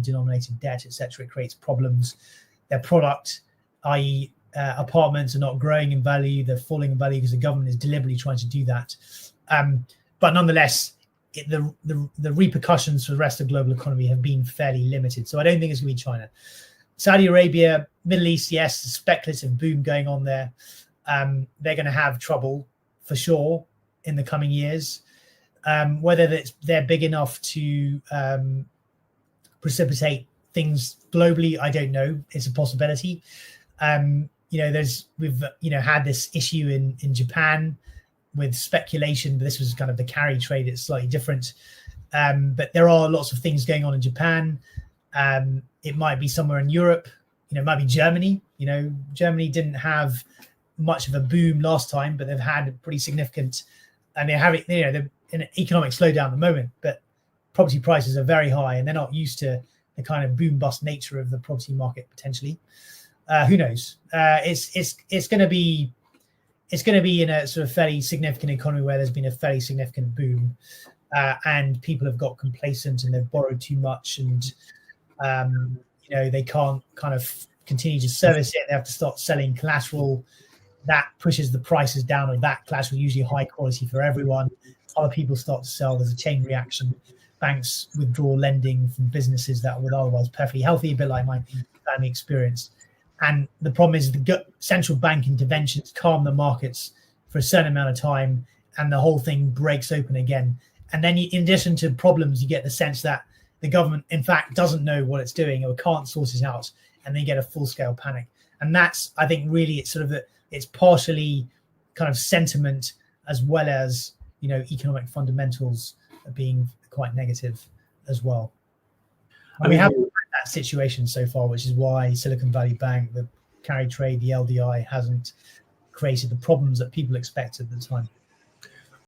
dollar-denominated debt, etc. It creates problems. Their product, i.e., apartments, are not growing in value; they're falling in value because the government is deliberately trying to do that. But nonetheless, the repercussions for the rest of the global economy have been fairly limited. So I don't think it's going to be China. Saudi Arabia, Middle East, yes, speculative boom going on there. They're going to have trouble for sure in the coming years. Whether they're big enough to precipitate things globally, I don't know. It's a possibility. We've had this issue in Japan with speculation, but this was kind of the carry trade. It's slightly different. But there are lots of things going on in Japan. It might be somewhere in Europe. It might be Germany. Germany didn't have much of a boom last time, but they've had a pretty significant, and they're having, they're in an economic slowdown at the moment, but property prices are very high and they're not used to the kind of boom bust nature of the property market potentially. Who knows? It's going to be in a sort of fairly significant economy where there's been a fairly significant boom, and people have got complacent and they've borrowed too much, and they can't kind of continue to service it. They have to start selling collateral. That pushes the prices down of that collateral, usually high quality for everyone. Other people start to sell. There's a chain reaction. Banks withdraw lending from businesses that would otherwise perfectly healthy, a bit like my family experience. And the problem is the central bank interventions calm the markets for a certain amount of time, and the whole thing breaks open again. And then in addition to problems, you get the sense that the government, in fact, doesn't know what it's doing or can't sort it out, and then you get a full-scale panic. And that's, I think, really it's partially kind of sentiment as well as, economic fundamentals being quite negative as well. And we haven't had that situation so far, which is why Silicon Valley Bank, the carry trade, the LDI hasn't created the problems that people expected at the time.